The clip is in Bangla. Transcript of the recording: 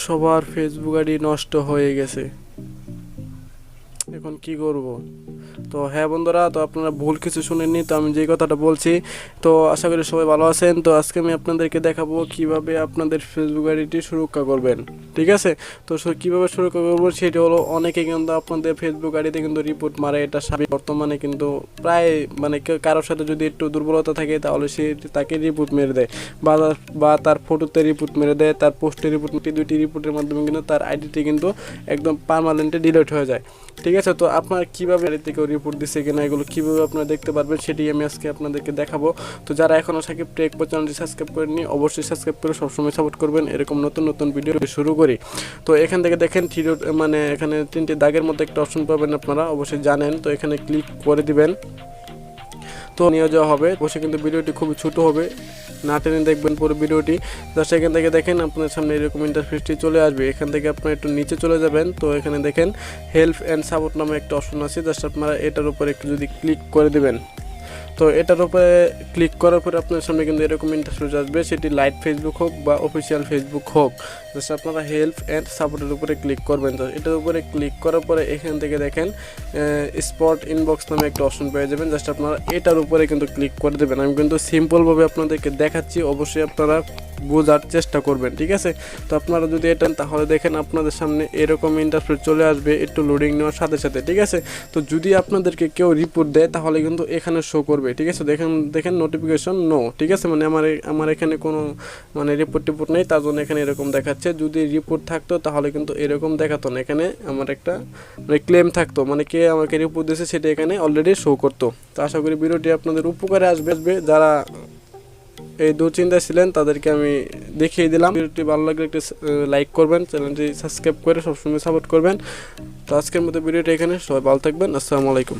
সবার ফেসবুক আইডি নষ্ট হয়ে গেছে, এখন কি করব? তো হ্যাঁ বন্ধুরা, তো আপনারা ভুল কিছু শুনেননি, তো আমি যেই কথাটা বলছি, তো আশা করি সবাই ভালো আছেন। তো আজকে আমি আপনাদেরকে দেখাবো কিভাবে আপনাদের ফেসবুক আইডিটি সুরক্ষা করবেন, ঠিক আছে? তো কীভাবে সুরক্ষা করবো সেটি হলো, অনেকে কিন্তু আপনাদের ফেসবুক আইডিতে কিন্তু রিপোর্ট মারে, এটা স্বাভাবিক। বর্তমানে কিন্তু প্রায় মানে কারোর সাথে যদি একটু দুর্বলতা থাকে তাহলে সে তাকে রিপোর্ট মেরে দেয়, বা তার ফটোতে রিপোর্ট মেরে দেয়, তার পোস্টে রিপোর্ট, দুইটি রিপোর্টের মাধ্যমে কিন্তু তার আইডিটি কিন্তু একদম পার্মানেন্টলি ডিলিট হয়ে যায়, ঠিক আছে? তো আপনারা কীভাবে আইডিতে কেউ রিপোর্ট দিচ্ছে কিনা এগুলো কীভাবে আপনারা দেখতে পারবেন সেটি আমি আজকে আপনাদেরকে দেখাবো। তো যারা এখনও সাকিব টেক প্রো চ্যানেলটি সাবস্ক্রাইব করেননি, অবশ্যই সাবস্ক্রাইব করে সবসময় সাপোর্ট করবেন, এরকম নতুন নতুন ভিডিও শুরু করি। তো এখান থেকে দেখেন মানে এখানে তিনটি দাগের মধ্যে একটা অপশন পাবেন, আপনারা অবশ্যই জানেন। তো এখানে ক্লিক করে দিবেন, তো নিয়ে যাওয়া হবে। অবশ্যই কিন্তু ভিডিওটি খুবই ছোটো হবে, না টেনে দেখবেন পুরো ভিডিওটি। জাস্ট এখান থেকে দেখেন আপনার সামনে এরকম ইন্টারফেসটি চলে আসবে। এখান থেকে আপনারা একটু নিচে চলে যাবেন, তো এখানে দেখেন হেল্প অ্যান্ড সাপোর্ট নামে একটা অপশন আছে, জাস্ট আপনারা এটার উপরে একটু যদি ক্লিক করে দেবেন, তো এটার উপরে ক্লিক করার পরে আপনার সামনে কিন্তু এরকম ইন্টারফেস আসবে, সেটি লাইট ফেসবুক হোক বা অফিসিয়াল ফেসবুক হোক। জাস্ট আপনারা হেল্প অ্যান্ড সাপোর্টের উপরে ক্লিক করবেন। তো এটার উপরে ক্লিক করার পরে এখান থেকে দেখেন স্পট ইনবক্স নামে একটা অপশন পেয়ে যাবেন, জাস্ট আপনারা এটার উপরে কিন্তু ক্লিক করে দেবেন। আমি কিন্তু সিম্পলভাবে আপনাদেরকে দেখাচ্ছি, অবশ্যই আপনারা বোঝার চেষ্টা করবেন, ঠিক আছে? তো আপনারা যদি এটা তাহলে দেখেন আপনাদের সামনে এরকম ইন্টারফেস চলে আসবে একটু লোডিং নেওয়ার সাথে সাথে, ঠিক আছে? তো যদি আপনাদেরকে কেউ রিপোর্ট দেয় তাহলে কিন্তু এখানে শো করবে, ঠিক আছে? দেখেন নোটিফিকেশন নো, ঠিক আছে? মানে আমার এখানে কোনো মানে রিপোর্ট নেই, তার জন্য এখানে এরকম দেখাচ্ছে। যদি রিপোর্ট থাকতো তাহলে কিন্তু এরকম দেখাতো না, এখানে আমার একটা মানে ক্লেম থাকতো, মানে কে আমাকে রিপোর্ট দিয়েছে সেটা এখানে অলরেডি শো করতো। তো আশা করি ভিডিওটি আপনাদের উপকারে আসবে। যারা এই দুশ্চিন্তায় ছিলেন তাদেরকে আমি দেখিয়ে দিলাম। ভিডিওটি ভালো লাগলে একটু লাইক করবেন, চ্যানেলটি সাবস্ক্রাইব করে সবসময় সাপোর্ট করবেন। তো আজকের মতো ভিডিওটি এখানে, সবাই ভালো থাকবেন, আসসালামু আলাইকুম।